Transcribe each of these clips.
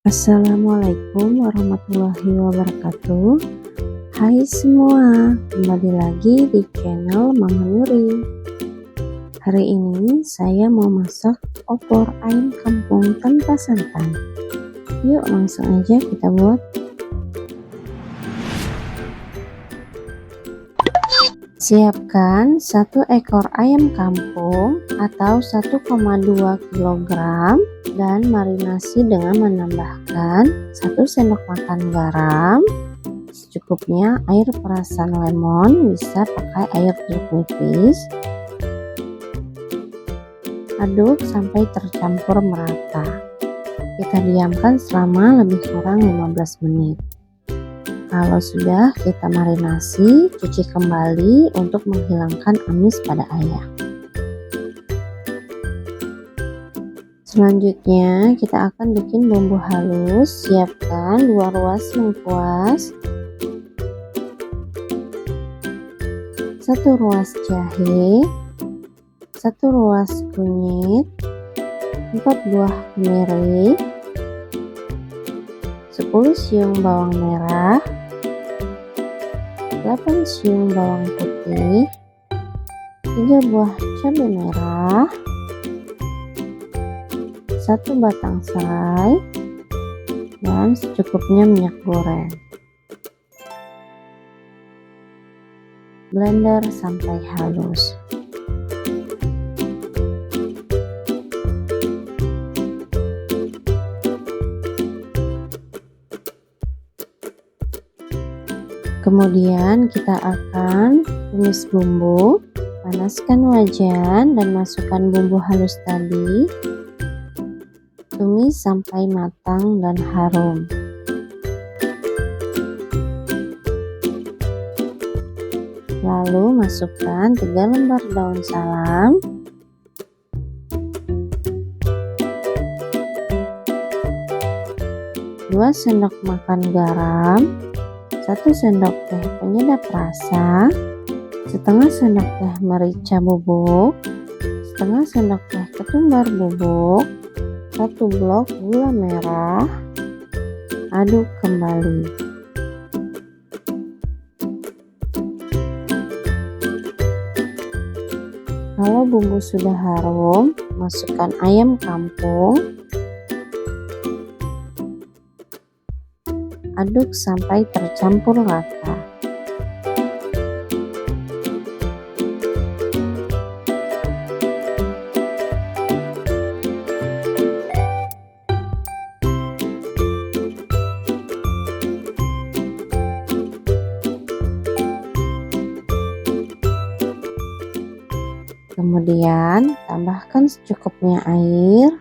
Assalamualaikum warahmatullahi wabarakatuh. Hai semua, kembali lagi di channel Mama Nuri. Hari ini saya mau masak opor ayam kampung tanpa santan. Yuk langsung aja kita buat. Siapkan 1 ekor ayam kampung atau 1,2 kg dan marinasi dengan menambahkan 1 sendok makan garam, secukupnya air perasan lemon, bisa pakai air jeruk nipis. Aduk sampai tercampur merata. Kita diamkan selama lebih kurang 15 menit. Kalau sudah, kita marinasi, cuci kembali untuk menghilangkan amis pada ayam. Selanjutnya, kita akan bikin bumbu halus. Siapkan 2 ruas lengkuas, 1 ruas jahe, 1 ruas kunyit, 4 buah kemiri, 10 siung bawang merah, 8 siung bawang putih, 3 buah cabai merah, 1 batang serai, dan secukupnya minyak goreng. Blender sampai halus. Kemudian kita akan tumis bumbu, panaskan wajan dan masukkan bumbu halus tadi. Tumis sampai matang dan harum. Lalu masukkan 3 lembar daun salam, 2 sendok makan garam, 1 sendok teh penyedap rasa, setengah sendok teh merica bubuk, setengah sendok teh ketumbar bubuk, 1 blok gula merah. Aduk kembali. Kalau bumbu sudah harum, masukkan ayam kampung. Aduk sampai tercampur rata. Kemudian tambahkan secukupnya air.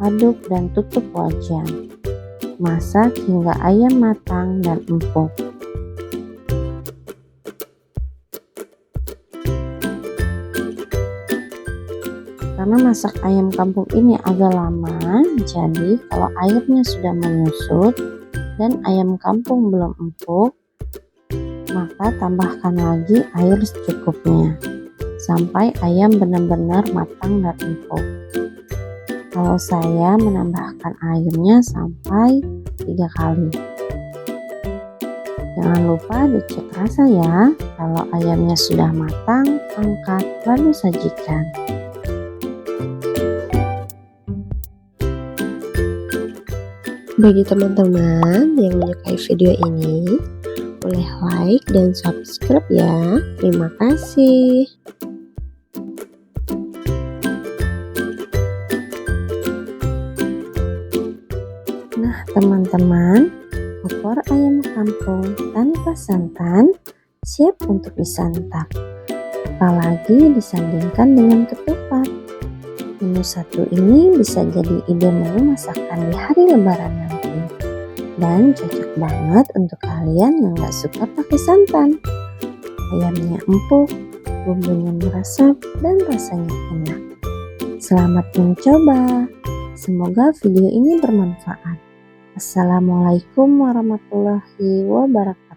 Aduk dan tutup wajan. Masak hingga ayam matang dan empuk. Karena masak ayam kampung ini agak lama, jadi kalau airnya sudah menyusut dan ayam kampung belum empuk, maka tambahkan lagi air secukupnya sampai ayam benar-benar matang dan empuk. Kalau saya menambahkan airnya sampai 3 kali. Jangan lupa dicek rasa ya. Kalau ayamnya sudah matang, angkat lalu sajikan. Bagi teman-teman yang menyukai video ini, boleh like dan subscribe ya. Terima kasih. Nah teman-teman, opor ayam kampung tanpa santan siap untuk disantap, apalagi disandingkan dengan ketupat. Menu satu ini bisa jadi ide menu masakan di hari lebaran nanti, dan cocok banget untuk kalian yang gak suka pakai santan. Ayamnya empuk, bumbunya meresap, dan rasanya enak. Selamat mencoba. Semoga video ini bermanfaat. Assalamualaikum warahmatullahi wabarakatuh.